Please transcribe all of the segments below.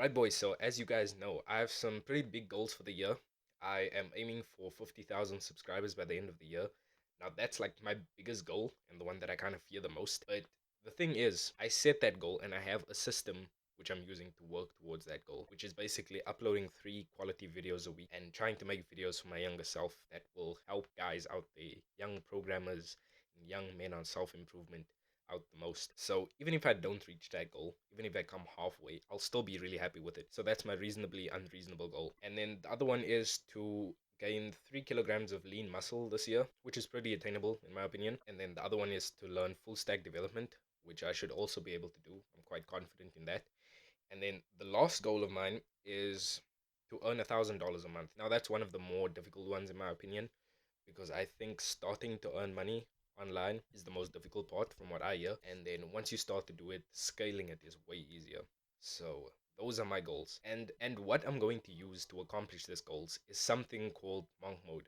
Right, boys, so as you guys know, I have some pretty big goals for the year. I am aiming for 50,000 subscribers by the end of the year. Now, that's like my biggest goal and the one that I kind of fear the most. But the thing is, I set that goal and I have a system which I'm using to work towards that goal, which is basically uploading 3 quality videos a week and trying to make videos for my younger self that will help guys out there, young programmers, and young men on self improvement out the most. So even if I don't reach that goal, even if I come halfway, I'll still be really happy with it. So that's my reasonably unreasonable goal. And then the other one is to gain 3 kilograms of lean muscle this year, which is pretty attainable in my opinion. And then the other one is to learn full stack development, which I should also be able to do. I'm quite confident in that. And then the last goal of mine is to earn $1,000 a month. Now that's one of the more difficult ones in my opinion, because I think starting to earn money online is the most difficult part from what I hear. And then once you start to do it, scaling it is way easier. So those are my goals. And what I'm going to use to accomplish these goals is something called monk mode.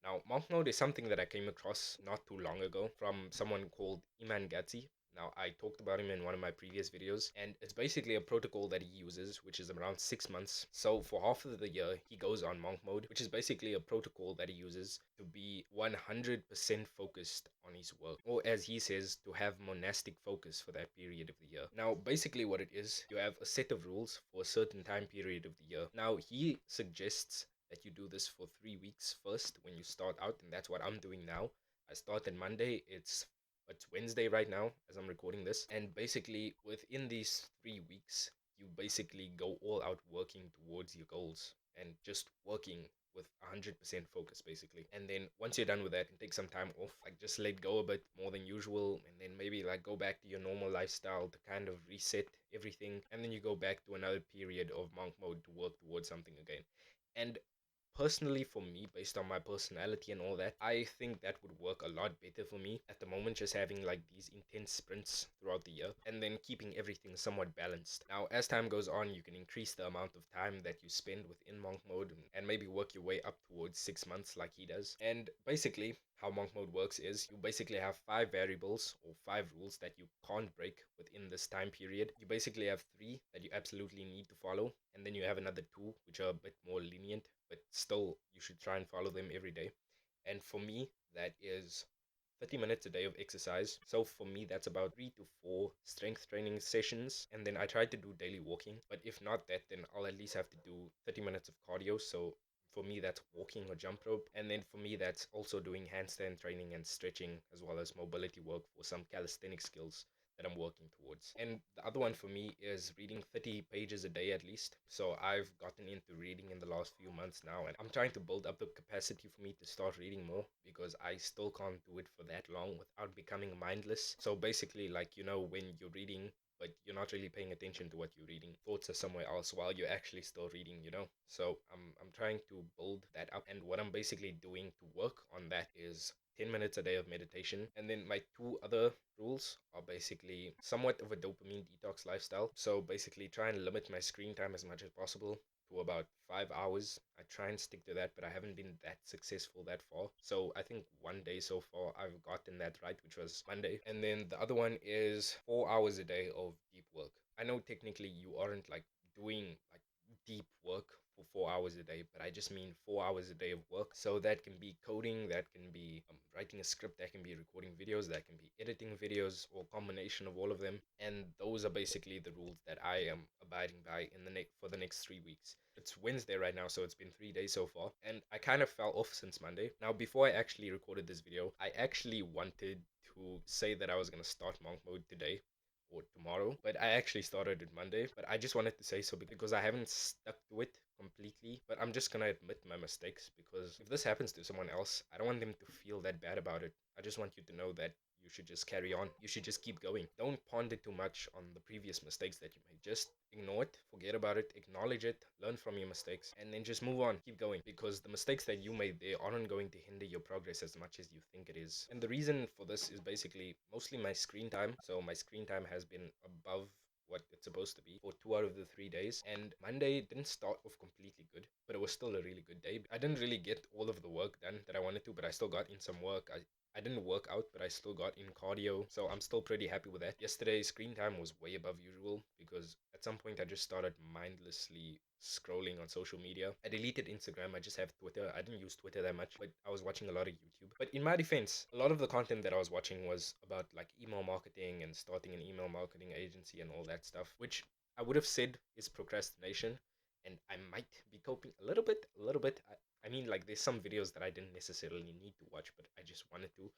Now, monk mode is something that I came across not too long ago from someone called Iman Gatsi. Now, I talked about him in one of my previous videos, and it's basically a protocol that he uses, which is around 6 months. So, for half of the year, he goes on monk mode, which is basically a protocol that he uses to be 100% focused on his work, or as he says, to have monastic focus for that period of the year. Now, basically, what it is, you have a set of rules for a certain time period of the year. Now, he suggests that you do this for 3 weeks first when you start out, and that's what I'm doing now. I start on Monday. It's Wednesday right now as I'm recording this, and basically within these 3 weeks, you basically go all out working towards your goals and just working with 100% focus basically. And then once you're done with that, and take some time off, like just let go a bit more than usual, and then maybe like go back to your normal lifestyle to kind of reset everything, and then you go back to another period of monk mode to work towards something again. And personally, for me, based on my personality and all that, I think that would work a lot better for me at the moment, just having like these intense sprints throughout the year and then keeping everything somewhat balanced. Now, as time goes on, you can increase the amount of time that you spend within monk mode and maybe work your way up towards 6 months like he does. And basically, how monk mode works is you basically have 5 variables or 5 rules that you can't break within this time period. You basically have 3 that you absolutely need to follow, and then you have another 2 which are a bit more lenient, but still you should try and follow them every day. And for me, that is 30 minutes a day of exercise. So for me, that's about 3 to 4 strength training sessions. And then I try to do daily walking. But if not that, then I'll at least have to do 30 minutes of cardio. So for me, that's walking or jump rope. And then for me, that's also doing handstand training and stretching, as well as mobility work for some calisthenic skills that I'm working towards. And the other one for me is reading 30 pages a day at least. So I've gotten into reading in the last few months now, and I'm trying to build up the capacity for me to start reading more because I still can't do it for that long without becoming mindless. So basically, like, when you're reading, but you're not really paying attention to what you're reading. Thoughts are somewhere else while you're actually still reading. So I'm trying to build that up, and what I'm basically doing to work on that is 10 minutes a day of meditation. And then my 2 other rules are basically somewhat of a dopamine detox lifestyle. So basically, try and limit my screen time as much as possible to about 5 hours. I try and stick to that, but I haven't been that successful that far. So I think one day so far I've gotten that right, which was Monday. And then the other one is 4 hours a day of deep work. I know technically you aren't like doing like deep work for 4 hours a day, but I just mean 4 hours a day of work. So that can be coding, that can be writing a script, that can be recording videos, that can be editing videos, or combination of all of them. And those are basically the rules that I am abiding by for the next 3 weeks. It's Wednesday right now, so it's been 3 days so far, and I kind of fell off since Monday. Now, before I actually recorded this video, I actually wanted to say that I was gonna start monk mode today or tomorrow, but I actually started it Monday. But I just wanted to say so because I haven't stuck to it completely. But I'm just gonna admit my mistakes, because if this happens to someone else, I don't want them to feel that bad about it. I just want you to know that you should just carry on. You should just keep going. Don't ponder too much on the previous mistakes that you made. Just ignore it, forget about it, acknowledge it, learn from your mistakes, and then just move on. Keep going, because the mistakes that you made there aren't going to hinder your progress as much as you think it is. And the reason for this is basically mostly my screen time. So my screen time has been above what it's supposed to be for 2 out of the 3 days. And Monday didn't start off completely good, but it was still a really good day. I didn't really get all of the work done that I wanted to, but I still got in some work. I didn't work out, but I still got in cardio, so I'm still pretty happy with that. Yesterday's screen time was way above usual because at some point I just started mindlessly scrolling on social media. I deleted Instagram, I just have Twitter. I didn't use Twitter that much, but I was watching a lot of YouTube. But in my defense, a lot of the content that I was watching was about like email marketing and starting an email marketing agency and all that stuff, which I would have said is procrastination, and I might be coping a little bit, a little bit. I mean, like, there's some videos that I didn't necessarily need to watch, but I just wanted to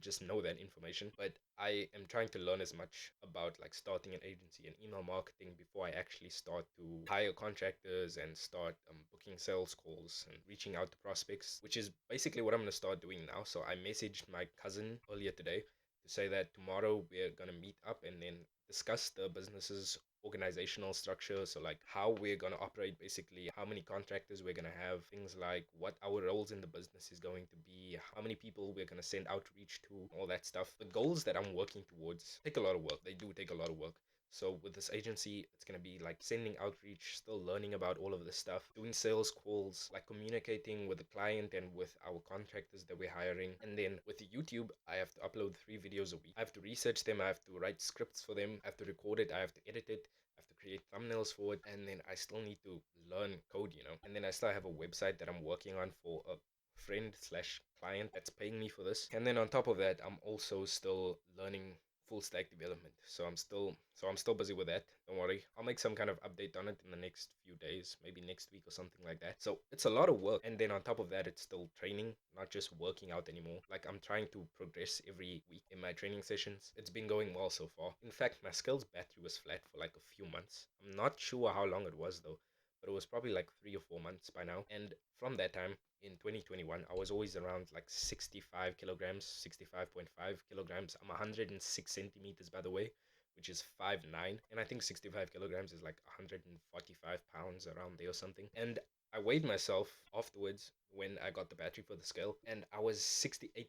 just know that information. But I am trying to learn as much about like starting an agency and email marketing before I actually start to hire contractors and start booking sales calls and reaching out to prospects, which is basically what I'm going to start doing now. So I messaged my cousin earlier today to say that tomorrow we're going to meet up and then discuss the business's organizational structure. So like how we're going to operate, basically how many contractors we're going to have, things like what our roles in the business is going to be, how many people we're going to send outreach to, all that stuff. The goals that I'm working towards take a lot of work. They do take a lot of work. So with this agency, it's going to be like sending outreach, still learning about all of this stuff, doing sales calls, like communicating with the client and with our contractors that we're hiring. And then with the YouTube, I have to upload 3 videos a week. I have to research them, I have to write scripts for them, I have to record it, I have to edit it, I have to create thumbnails for it, and then I still need to learn code, and then I still have a website that I'm working on for a friend slash client that's paying me for this. And then on top of that, I'm also still learning full stack development. So I'm still busy with that. Don't worry. I'll make some kind of update on it in the next few days, maybe next week or something like that. So it's a lot of work. And then on top of that, it's still training, not just working out anymore. Like I'm trying to progress every week in my training sessions. It's been going well so far. In fact, my skills battery was flat for like a few months. I'm not sure how long it was though, but it was probably like 3 or 4 months by now. And from that time, in 2021, I was always around like 65 kilograms, 65.5 kilograms. I'm 106 centimeters, by the way, which is 5'9". And I think 65 kilograms is like 145 pounds around there or something. And I weighed myself afterwards when I got the battery for the scale, and I was 68.9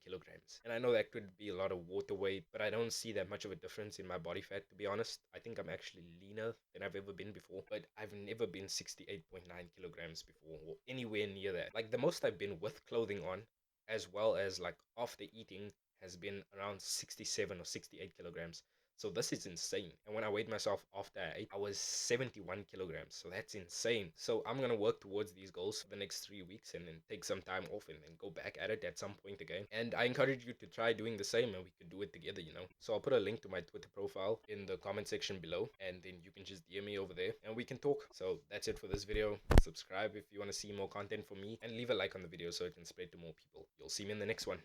kilograms. And I know that could be a lot of water weight, but I don't see that much of a difference in my body fat, to be honest. I think I'm actually leaner than I've ever been before, but I've never been 68.9 kilograms before, or anywhere near that. Like the most I've been with clothing on, as well as like after eating, has been around 67 or 68 kilograms. So this is insane. And when I weighed myself after I ate, I was 71 kilograms. So that's insane. So I'm going to work towards these goals for the next 3 weeks and then take some time off and then go back at it at some point again. And I encourage you to try doing the same and we could do it together. So I'll put a link to my Twitter profile in the comment section below, and then you can just DM me over there and we can talk. So that's it for this video. Subscribe if you want to see more content from me, and leave a like on the video so it can spread to more people. You'll see me in the next one.